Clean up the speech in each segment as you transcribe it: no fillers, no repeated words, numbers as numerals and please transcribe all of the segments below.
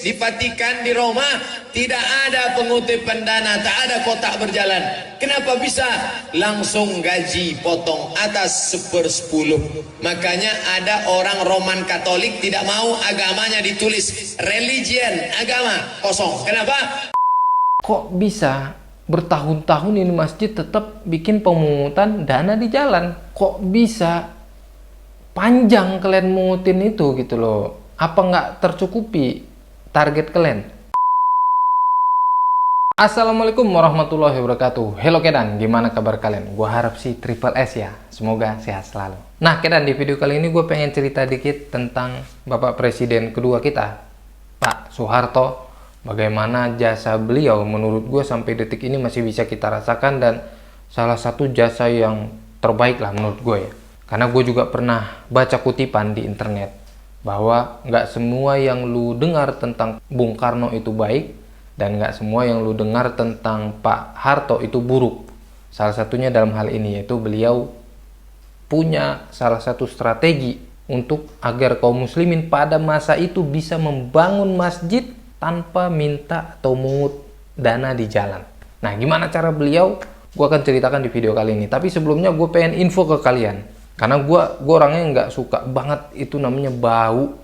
di Vatikan, di Roma tidak ada pengutipan dana, tak ada kotak berjalan. Kenapa bisa? Langsung gaji potong atas 1/10. Makanya ada orang Roman Katolik tidak mau agamanya ditulis religion, agama kosong. Kenapa? Kok bisa bertahun-tahun ini masjid tetap bikin pemungutan dana di jalan? Kok bisa panjang kalian mungutin itu gitu loh? Apa nggak tercukupi target kalian? Assalamualaikum warahmatullahi wabarakatuh. Hello Kedan, gimana kabar kalian? Gue harap sih triple S ya, semoga sehat selalu. Nah Kedan, di video kali ini gue pengen cerita dikit tentang Bapak Presiden kedua kita, Pak Soeharto. Bagaimana jasa beliau menurut gue sampai detik ini masih bisa kita rasakan, dan salah satu jasa yang terbaik lah menurut gue ya. Karena gue juga pernah baca kutipan di internet bahwa nggak semua yang lu dengar tentang Bung Karno itu baik, dan nggak semua yang lu dengar tentang Pak Harto itu buruk. Salah satunya dalam hal ini yaitu beliau punya salah satu strategi untuk agar kaum muslimin pada masa itu bisa membangun masjid tanpa minta atau mungut dana di jalan. Nah, gimana cara beliau? Gue akan ceritakan di video kali ini. Tapi sebelumnya gue pengen info ke kalian. Karena gue orangnya nggak suka banget itu namanya bau.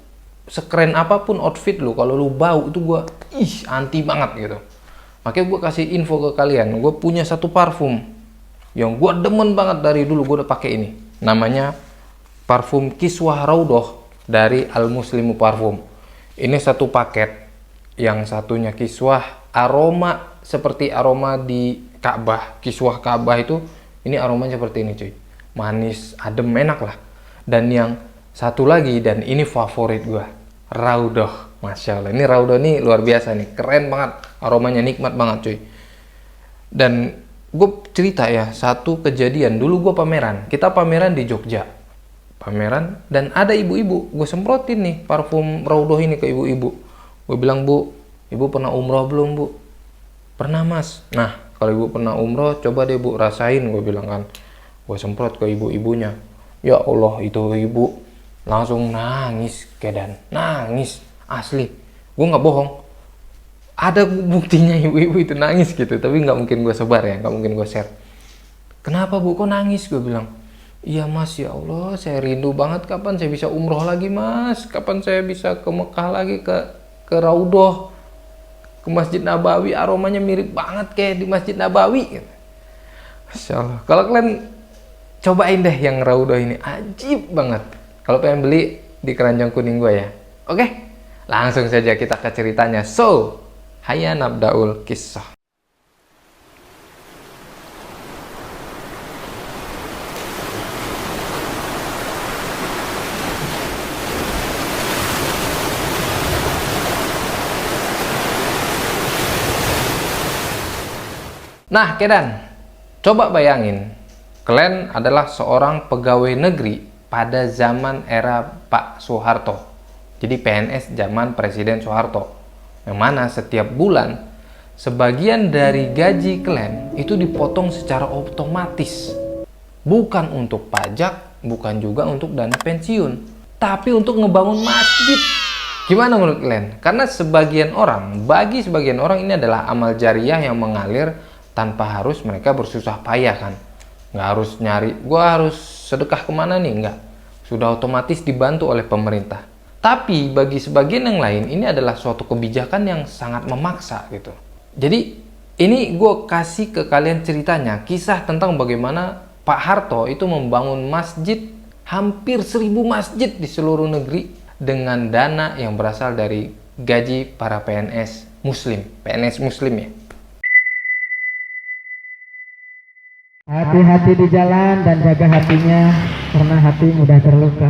Sekeren apapun outfit lu, kalau lu bau itu gue anti banget gitu. Makanya gue kasih info ke kalian. Gue punya satu parfum yang gue demen banget dari dulu. Gue udah pakai ini. Namanya parfum Kiswah Raudhah dari Al Muslimu Parfum. Ini satu paket. Yang satunya Kiswah, aroma seperti aroma di Ka'bah. Kiswah Ka'bah itu, ini aromanya seperti ini cuy. Manis, adem, enak lah. Dan yang satu lagi, dan ini favorit gue, Raudhah. Masya Allah, ini Raudhah nih luar biasa nih, keren banget, aromanya nikmat banget cuy. Dan gue cerita ya, satu kejadian, dulu gue pameran, kita pameran di Jogja. Pameran, dan ada ibu-ibu, gue semprotin nih parfum Raudhah ini ke ibu-ibu. Gue bilang, Bu, ibu pernah umroh belum, Bu? Pernah, Mas. Nah, kalau ibu pernah umroh, coba deh, Bu, rasain, gue bilang kan. Gue semprot ke ibu-ibunya. Ya Allah, itu ibu langsung nangis, Kedan. Nangis, asli. Gue nggak bohong. Ada buktinya ibu-ibu itu nangis gitu. Tapi nggak mungkin gue sebar ya, nggak mungkin gue share. Kenapa, Bu, kok nangis? Gue bilang. Iya, Mas, ya Allah, saya rindu banget. Kapan saya bisa umroh lagi, Mas? Kapan saya bisa ke Mekah lagi, ke Raudhah, ke Masjid Nabawi, aromanya mirip banget kayak di Masjid Nabawi. Masya Allah. Kalau kalian cobain deh yang Raudhah ini, ajib banget. Kalau pengen beli di keranjang kuning gue ya. Oke, langsung saja kita ke ceritanya. So, hayya nabda'ul kisah. Nah, Kedan, coba bayangin, kalian adalah seorang pegawai negeri pada zaman era Pak Soeharto. Jadi PNS zaman Presiden Soeharto. Yang mana setiap bulan, sebagian dari gaji kalian itu dipotong secara otomatis. Bukan untuk pajak, bukan juga untuk dana pensiun, tapi untuk ngebangun masjid. Gimana menurut kalian? Karena bagi sebagian orang ini adalah amal jariah yang mengalir tanpa harus mereka bersusah payah kan. Nggak harus nyari, gua harus sedekah kemana nih, nggak. Sudah otomatis dibantu oleh pemerintah. Tapi bagi sebagian yang lain, ini adalah suatu kebijakan yang sangat memaksa gitu. Jadi ini gue kasih ke kalian ceritanya, kisah tentang bagaimana Pak Harto itu membangun masjid, hampir 1000 masjid di seluruh negeri dengan dana yang berasal dari gaji para PNS Muslim ya. Hati-hati di jalan dan jaga hatinya, karena hati mudah terluka.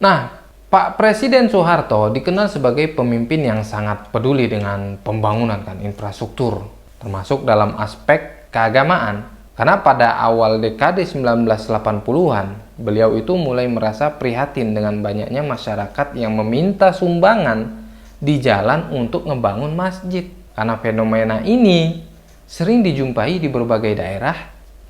Nah, Pak Presiden Soeharto dikenal sebagai pemimpin yang sangat peduli dengan pembangunan infrastruktur, termasuk dalam aspek keagamaan. Karena pada awal dekade 1980-an, beliau itu mulai merasa prihatin dengan banyaknya masyarakat yang meminta sumbangan di jalan untuk ngebangun masjid. Karena fenomena ini sering dijumpai di berbagai daerah,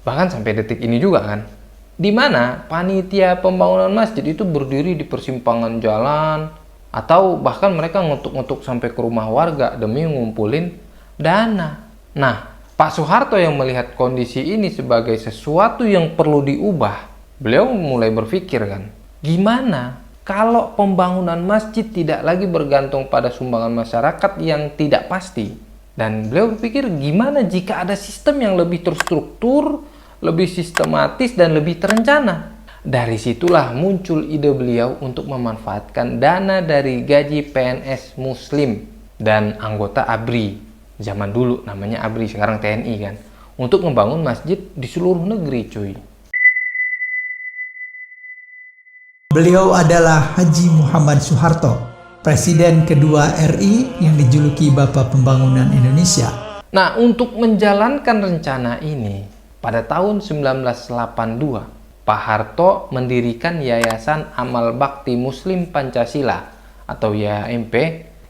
bahkan sampai detik ini juga kan, di mana panitia pembangunan masjid itu berdiri di persimpangan jalan, Atau bahkan mereka ngutuk-ngutuk sampai ke rumah warga demi ngumpulin dana. Nah, Pak Soeharto yang melihat kondisi ini sebagai sesuatu yang perlu diubah, beliau mulai berpikir kan, gimana kalau pembangunan masjid tidak lagi bergantung pada sumbangan masyarakat yang tidak pasti. Dan beliau berpikir gimana jika ada sistem yang lebih terstruktur, lebih sistematis, dan lebih terencana. Dari situlah muncul ide beliau untuk memanfaatkan dana dari gaji PNS Muslim dan anggota ABRI. Zaman dulu namanya ABRI, sekarang TNI kan. Untuk membangun masjid di seluruh negeri cuy. Beliau adalah Haji Muhammad Soeharto, Presiden kedua RI yang dijuluki Bapak Pembangunan Indonesia. Nah, untuk menjalankan rencana ini, pada tahun 1982, Pak Harto mendirikan Yayasan Amal Bakti Muslim Pancasila atau YAMP,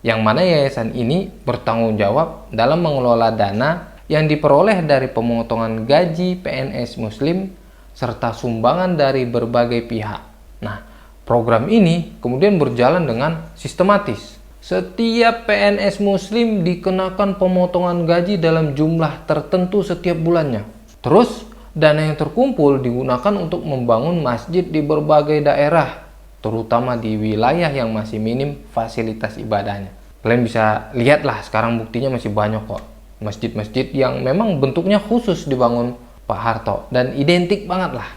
yang mana yayasan ini bertanggung jawab dalam mengelola dana yang diperoleh dari pemotongan gaji PNS Muslim serta sumbangan dari berbagai pihak. Nah, program ini kemudian berjalan dengan sistematis. Setiap PNS Muslim dikenakan pemotongan gaji dalam jumlah tertentu setiap bulannya. Terus, dana yang terkumpul digunakan untuk membangun masjid di berbagai daerah, terutama di wilayah yang masih minim fasilitas ibadahnya. Kalian bisa lihatlah sekarang buktinya masih banyak kok masjid-masjid yang memang bentuknya khusus dibangun Pak Harto dan identik banget lah.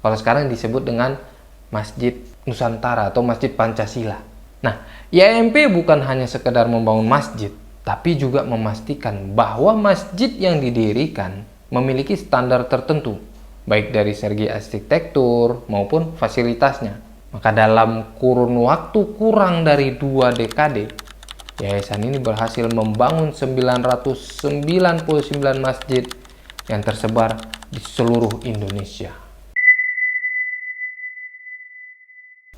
Kalau sekarang disebut dengan Masjid Nusantara atau Masjid Pancasila. Nah, YAMP bukan hanya sekedar membangun masjid, tapi juga memastikan bahwa masjid yang didirikan memiliki standar tertentu, baik dari segi arsitektur maupun fasilitasnya. Maka dalam kurun waktu kurang dari 2 dekade, yayasan ini berhasil membangun 999 masjid yang tersebar di seluruh Indonesia.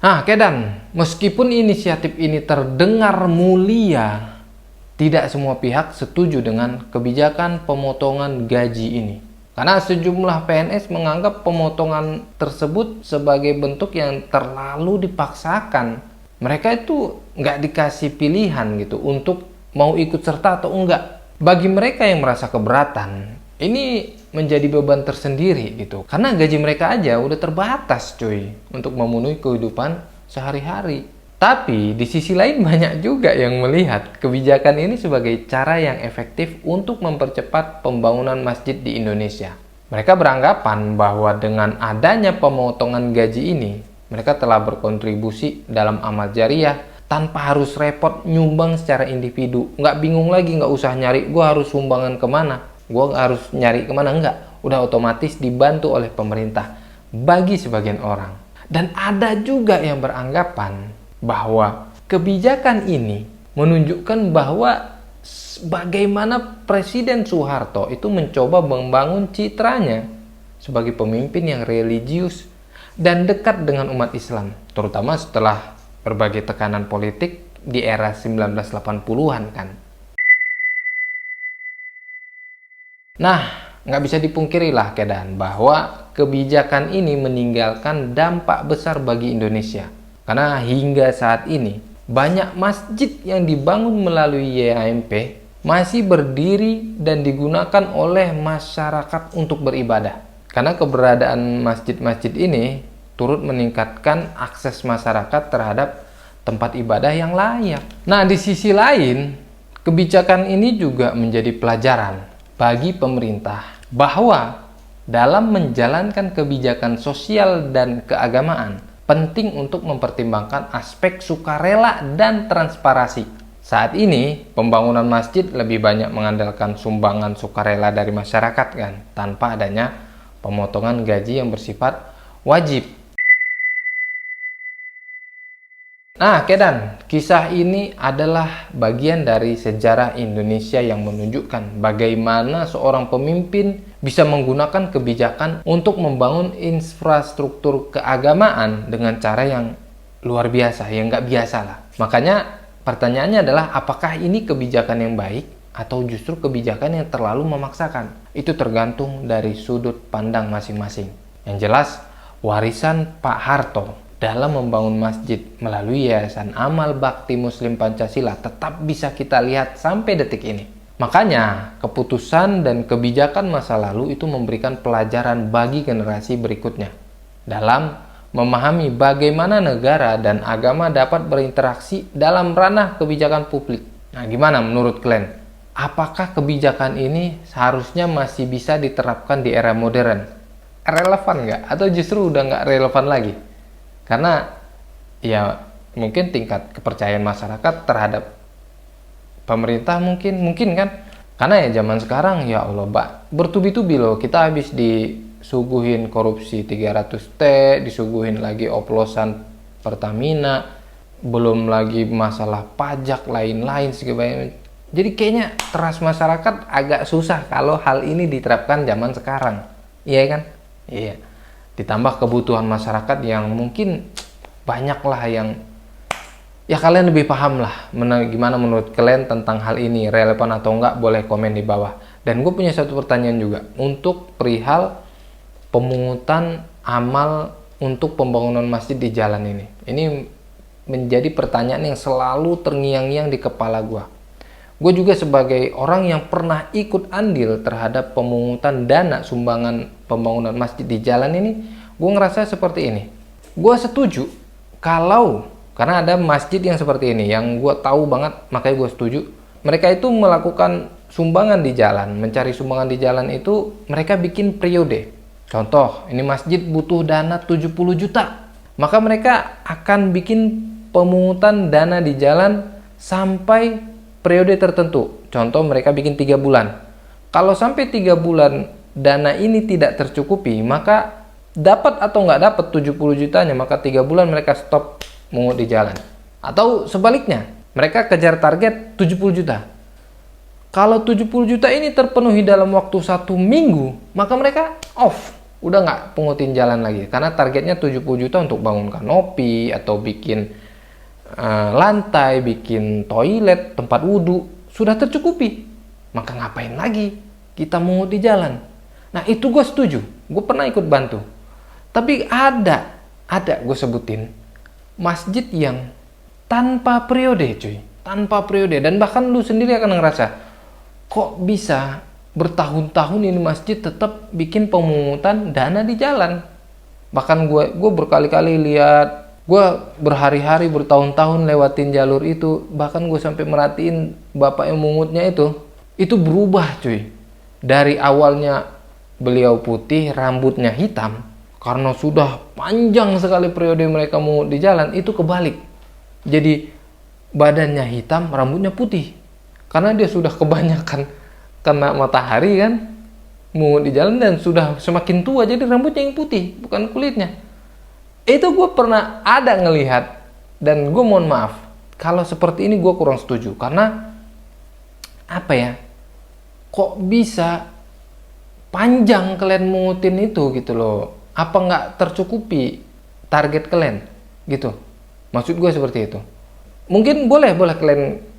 Nah, Kedan, meskipun inisiatif ini terdengar mulia, tidak semua pihak setuju dengan kebijakan pemotongan gaji ini. Karena sejumlah PNS menganggap pemotongan tersebut sebagai bentuk yang terlalu dipaksakan. Mereka itu nggak dikasih pilihan gitu untuk mau ikut serta atau enggak. Bagi mereka yang merasa keberatan, ini menjadi beban tersendiri gitu. Karena gaji mereka aja udah terbatas cuy untuk memenuhi kehidupan sehari-hari. Tapi di sisi lain banyak juga yang melihat kebijakan ini sebagai cara yang efektif untuk mempercepat pembangunan masjid di Indonesia. Mereka beranggapan bahwa dengan adanya pemotongan gaji ini, mereka telah berkontribusi dalam amal jariah tanpa harus repot nyumbang secara individu. Nggak bingung lagi, nggak usah nyari gue harus sumbangan kemana, gue harus nyari kemana, nggak. Udah otomatis dibantu oleh pemerintah bagi sebagian orang. Dan ada juga yang beranggapan bahwa kebijakan ini menunjukkan bahwa bagaimana Presiden Soeharto itu mencoba membangun citranya sebagai pemimpin yang religius dan dekat dengan umat Islam, terutama setelah berbagai tekanan politik di era 1980-an kan. Nah, nggak bisa dipungkiri lah Kedan bahwa kebijakan ini meninggalkan dampak besar bagi Indonesia. Karena hingga saat ini, banyak masjid yang dibangun melalui YAMP masih berdiri dan digunakan oleh masyarakat untuk beribadah. Karena keberadaan masjid-masjid ini turut meningkatkan akses masyarakat terhadap tempat ibadah yang layak. Nah, di sisi lain, kebijakan ini juga menjadi pelajaran bagi pemerintah bahwa dalam menjalankan kebijakan sosial dan keagamaan, penting untuk mempertimbangkan aspek sukarela dan transparansi. Saat ini, pembangunan masjid lebih banyak mengandalkan sumbangan sukarela dari masyarakat kan, tanpa adanya pemotongan gaji yang bersifat wajib. Nah, Kedan, kisah ini adalah bagian dari sejarah Indonesia yang menunjukkan bagaimana seorang pemimpin bisa menggunakan kebijakan untuk membangun infrastruktur keagamaan dengan cara yang luar biasa, yang nggak biasa lah. Makanya pertanyaannya adalah apakah ini kebijakan yang baik atau justru kebijakan yang terlalu memaksakan? Itu tergantung dari sudut pandang masing-masing. Yang jelas, warisan Pak Harto dalam membangun masjid melalui Yayasan Amal Bakti Muslim Pancasila tetap bisa kita lihat sampai detik ini. Makanya, keputusan dan kebijakan masa lalu itu memberikan pelajaran bagi generasi berikutnya dalam memahami bagaimana negara dan agama dapat berinteraksi dalam ranah kebijakan publik. Nah, gimana menurut kalian? Apakah kebijakan ini seharusnya masih bisa diterapkan di era modern? Relevan nggak? Atau justru udah nggak relevan lagi? Karena ya mungkin tingkat kepercayaan masyarakat terhadap pemerintah mungkin kan. Karena ya zaman sekarang ya Allah, bertubi-tubi loh, kita habis disuguhin korupsi 300T, disuguhin lagi oplosan Pertamina, belum lagi masalah pajak lain-lain segala. Jadi kayaknya trust masyarakat agak susah kalau hal ini diterapkan zaman sekarang. Iya kan? Iya. Ditambah kebutuhan masyarakat yang mungkin banyak lah yang ya kalian lebih paham lah gimana menurut kalian tentang hal ini, relevan atau enggak, boleh komen di bawah. Dan gue punya satu pertanyaan juga untuk perihal pemungutan amal untuk pembangunan masjid di jalan ini. Ini menjadi pertanyaan yang selalu terngiang-ngiang di kepala gue. Gue juga sebagai orang yang pernah ikut andil terhadap pemungutan dana sumbangan pembangunan masjid di jalan ini, gue ngerasa seperti ini. Gue setuju karena ada masjid yang seperti ini, yang gue tahu banget, makanya gue setuju. Mereka itu melakukan sumbangan di jalan, mencari sumbangan di jalan itu mereka bikin periode. Contoh, ini masjid butuh dana 70 juta. Maka mereka akan bikin pemungutan dana di jalan sampai periode tertentu. Contoh, mereka bikin 3 bulan. Kalau sampai 3 bulan dana ini tidak tercukupi, maka dapat atau nggak dapat 70 jutanya, maka 3 bulan mereka stop mungut di jalan. Atau sebaliknya, mereka kejar target 70 juta. Kalau 70 juta ini terpenuhi dalam waktu 1 minggu, maka mereka off. Udah nggak pungutin jalan lagi. Karena targetnya 70 juta untuk bangun kanopi, atau bikin lantai, bikin toilet, tempat wudhu, sudah tercukupi. Maka ngapain lagi kita mungut di jalan? Nah, itu gue setuju. Gue pernah ikut bantu. Tapi ada gue sebutin masjid yang tanpa periode, cuy. Tanpa periode. Dan bahkan lu sendiri akan ngerasa, kok bisa bertahun-tahun ini masjid tetap bikin pemungutan dana di jalan. Bahkan gue berkali-kali lihat, gue berhari-hari, bertahun-tahun lewatin jalur itu. Bahkan gue sampai merhatiin bapak yang mungutnya itu berubah, cuy. Dari awalnya beliau putih, rambutnya hitam, karena sudah panjang sekali periode mereka mungut di jalan, itu kebalik. Jadi badannya hitam, rambutnya putih. Karena dia sudah kebanyakan kena matahari kan, mungut di jalan, dan sudah semakin tua, jadi rambutnya yang putih, bukan kulitnya. Itu gue pernah ada ngelihat, dan gue mohon maaf kalau seperti ini gue kurang setuju. Karena apa ya, kok bisa panjang kalian mungutin itu gitu loh? Apa nggak tercukupi target kalian gitu? Maksud gue seperti itu. Mungkin boleh kalian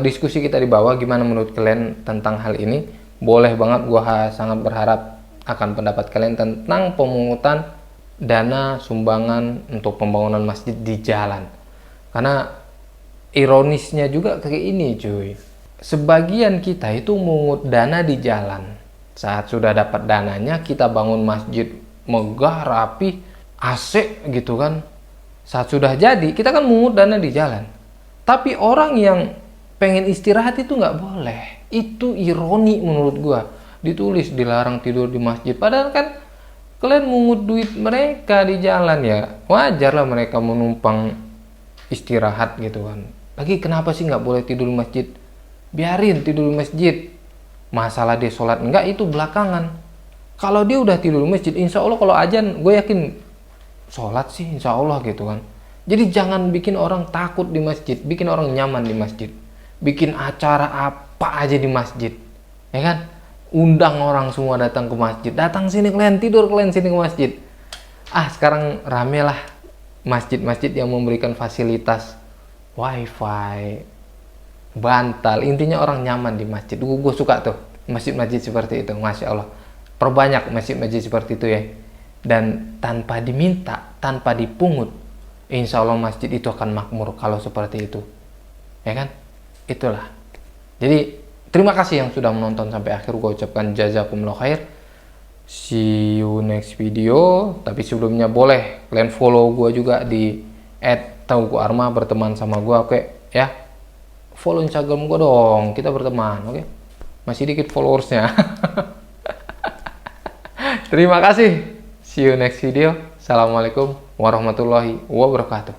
diskusi kita di bawah, gimana menurut kalian tentang hal ini. Boleh banget, gue sangat berharap akan pendapat kalian tentang pemungutan dana sumbangan untuk pembangunan masjid di jalan. Karena ironisnya juga kayak ini, cuy. Sebagian kita itu mungut dana di jalan. Saat sudah dapat dananya, kita bangun masjid megah, rapi, AC gitu kan. Saat sudah jadi, kita kan mungut dana di jalan. Tapi orang yang pengen istirahat itu nggak boleh. Itu ironi menurut gua. Ditulis dilarang tidur di masjid. Padahal kan kalian mungut duit mereka di jalan, ya wajar lah mereka menumpang istirahat gitu kan. Lagi kenapa sih nggak boleh tidur di masjid? Biarin tidur di masjid. Masalah dia sholat enggak itu belakangan. Kalau dia udah tidur di masjid, insya Allah kalau ajan gue yakin sholat sih insya Allah gitu kan. Jadi jangan bikin orang takut di masjid, bikin orang nyaman di masjid, bikin acara apa aja di masjid, ya kan? Undang orang semua datang ke masjid, datang sini kalian, tidur kalian sini ke masjid. Sekarang rame lah masjid-masjid yang memberikan fasilitas wifi, bantal, intinya orang nyaman di masjid. Gue suka tuh masjid-masjid seperti itu, masya Allah. Perbanyak masjid-masjid seperti itu ya. Dan tanpa diminta, tanpa dipungut, insya Allah masjid itu akan makmur kalau seperti itu, ya kan? Itulah. Jadi terima kasih yang sudah menonton sampai akhir. Gue ucapkan jazakumullah khair. See you next video. Tapi sebelumnya boleh kalian follow gue juga di @tauguarma, berteman sama gue, oke ya? Follow Instagram gue dong, kita berteman, oke? Masih dikit followersnya. Terima kasih. See you next video. Assalamualaikum warahmatullahi wabarakatuh.